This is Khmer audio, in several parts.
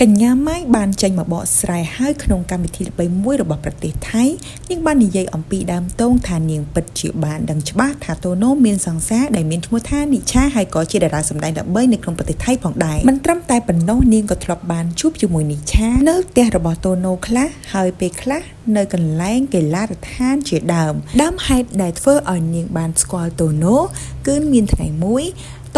កញ្ញាម៉ៃបានចេញមកបកស្រាយហើយក្នុងកម្មវិធីល្បីមួយរបស់ប្រទេសថៃនាងបាននិយាយអំពីដើមតងថានាងពិតជាបានដឹងច្បាស់ថាតូណូមានសង្សារដែលមានឈ្មោះថានិឆាហើយក៏ជាតារាសម្ដែងល្បីនៅក្នុងប្រទេសថៃផងដែរមិនត្រឹមតែប៉ុណ្ណោះនាងក៏ធ្លាប់បានជួបជាមួយនិឆានៅផ្ទះរបស់តូណូខ្លះហើយពេលខ្លះនៅកន្លែងកីឡាដ្ឋានជាដើមហេតុដែលធ្វើឲ្យនាងបានស្គាល់តូណូគឺមានថ្ងៃមួយ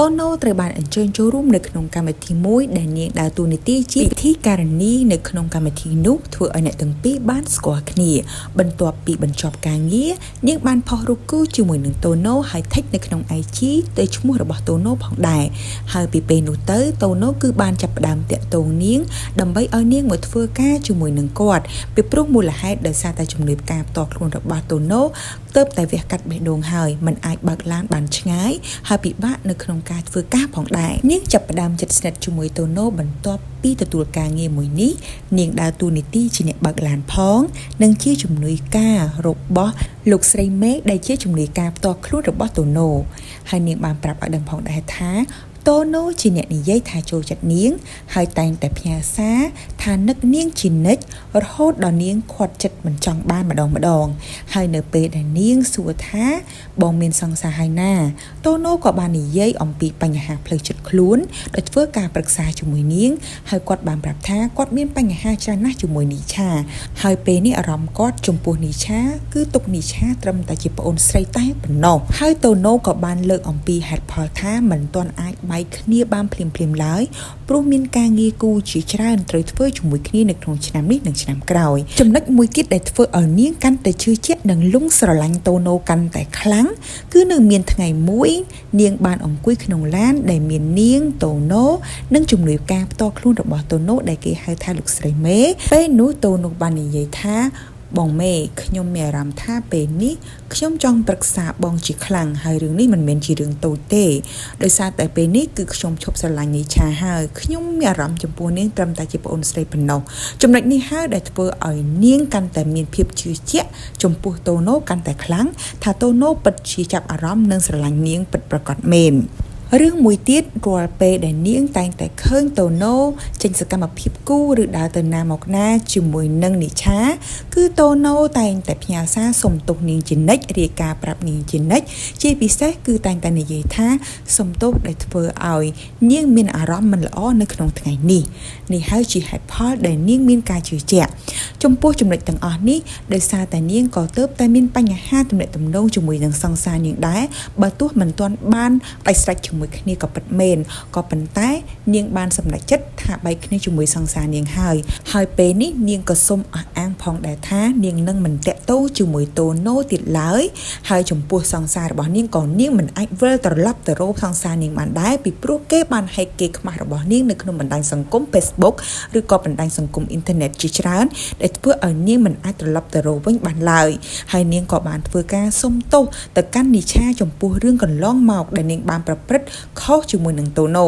តូណូត្រូវបានអញ្ជើញចូលរួមនៅក្នុងកម្មវិធីមួយដែលនាងដើរតួនាទីជាពិធីការនីនៅក្នុងកម្មវិធីនោះធ្វើឲ្យអ្នកទាំងពីរបានស្គាល់គ្នាបន្ទាប់ពីបញ្ចប់ការងារនាងបានផុសរូបគូជាមួយនឹងតូណូហើយថេកនៅក្នុង IG ទៅឈ្មោះរបស់តូណូផងដែរហើយពីពេលនោះទៅតូណូគឺបានចាប់ផ្ដើមតាក់ទងនាងដើម្បីឲ្យនាងមកធ្វើការជាមួយនឹងគាត់ពីព្រោះមូលហេតុដោយសារតែជំនួយផ្កាផ្ទាល់ខ្លួនរបស់តូណូទើបតែវះកាត់បេះដូងហើយមិនអាចបើកឡានបានឆ្ងាយហើយពិបាកនៅក្នុងការធ្វើការផងដែរនាងចាប់ផ្ដើមជិតស្និទ្ធជាមួយតូណូបន្ទាប់ពីទទួលការងារមួយនេះនាងដើរតួនាទីជាអ្នកបើកឡានផងនិងជាជំនួយការរបស់លោកស្រីមេឃដែលជាជំនួយការផ្ទាល់ខ្លួនរបស់តូណូហើយនាងបានប្រាប់ឲ្យដឹងផងដែរថាតូណូជាអ្នកនិយាយថាចូលចិត្តនាងហើយតែងតែផ្ញើសារថានឹកនាងជានិច្ចរហូតដល់នាងខាត់ចិត្តមិនចង់បានម្ដងហើយនៅពេលដែលនាងសួរថាបងមានសង្សារហើយណាតូណូក៏បាននិយាយអំពីបញ្ហាផ្លូវចិត្តខ្លួនដោយធ្វើការប្រឹក្សាជាមួយនាងហើយគាត់បានប្រាប់ថាគាត់មានបញ្ហាច្រើនណាស់ជាមួយនីឆាហើយពេលនេះអារម្មណ៍គាត់ចំពោះនីឆាគឺទុកនីឆាត្រឹមតែជាប្អូនស្រីតែប៉ុណ្ណោះហើយតូណូក៏បានលើកអំពីហេតុផលថាមិនទាន់អាចបែកគ្នាបានភ្លាមឡើយព្រោះមានការងារគូជាច្រើនត្រូវធ្វើជាមួយគ្នានៅក្នុងឆ្នាំនេះនិងឆ្នាំក្រោយចំណុចមួយទៀតដែលធ្វើឲ្យនាងកាន់តែជឿជាក់និងលង់ស្រឡាញ់តូណូកាន់តែខ្លាំងគឺនៅមានថ្ងៃមួយនាងបានអង្គុយក្នុងឡានដែលមាននាងតូណូនិងជំនួយការផ្ទាល់ខ្លួនរបស់តូណូដែលគេហៅថាលោកស្រីមេពេលនោះតូណូបាននិយាយថាបងមេខ្ញុំមានអារម្មណ៍ថាពេលនេះខ្ញុំចង់ប្រឹក្សាបងជាខ្លាំងហើយរឿងនេះមិនមែនជារឿងតូចទេដោយសារតែពេលនេះគឺខ្ញុំឈប់ស្រឡាញ់នីឆាហើយខ្ញុំមានអារម្មណ៍ចំពោះនាងត្រឹមតែជាប្អូនស្រីប៉ុណ្ណោះចំណុចនេះហើយដែលធ្វើឲ្យនាងកាន់តែមានភាពជឿជាក់ចំពោះតូណូកាន់តែខ្លាំងថាតូណូពិតជាចាប់អារម្មណ៍និងស្រឡាញ់នាងពិតប្រាកដមែនរឿងមួយទៀតរាល់ពេលដែលនាងតែងតែឃើញតូណូចេញសកម្មភាពគូឬដើរទៅណាមកណាជាមួយនឹងនិឆាគឺតូណូតែងតែផ្ញើសារសុំទោសនាងជានិច្ចរាយការណ៍ប្រាប់នាងជានិច្ចជាពិសេសគឺតែងតែនិយាយថាសុំទោសដែលធ្វើឲ្យនាងមានអារម្មណ៍មិនល្អនៅក្នុងថ្ងៃនេះហើយជាហេតុផលដែលនាងមានការជឿជាក់ចំពោះចំណុចទាំងអស់នេះដោយសារតែនាងក៏ទើបតែមានបញ្ហាទំនាក់ទំនងជាមួយនឹងសង្សារនាងដែរបើទោះមិនទាន់បានដាច់ស្រេចជាមួយគ្នាក៏ពិតមែនក៏ប៉ុន្តែនាងបានសម្រេចចិត្តថាបែកគ្នាជាមួយសង្សារនាងហើយពេលនេះនាងក៏សុំអះអាងផងដែរថានាងនឹងមិនតាក់ទងជាមួយតូណូទៀតឡើយហើយចំពោះសង្សាររបស់នាងក៏នាងមិនអាចវិលត្រឡប់ទៅរកសង្សារនាងបានដែរពីព្រោះគេបានហែកគេខ្មាស់របស់នាងនៅក្នុងបណ្ដាញសង្គម Facebook ឬក៏បណ្ដាញសង្គមអ៊ីនធឺណិតជាច្រើនដែលធ្វើឲ្យនាងមិនអាចត្រឡប់ទៅរកវិញបានឡើយហើយនាងក៏បានធ្វើការសុំទោសទៅកាន់និឆាចំពោះរឿងកន្លងមកដែលនាងបានប្រព្រឹត្តខុសជាមួយនឹងតូណូ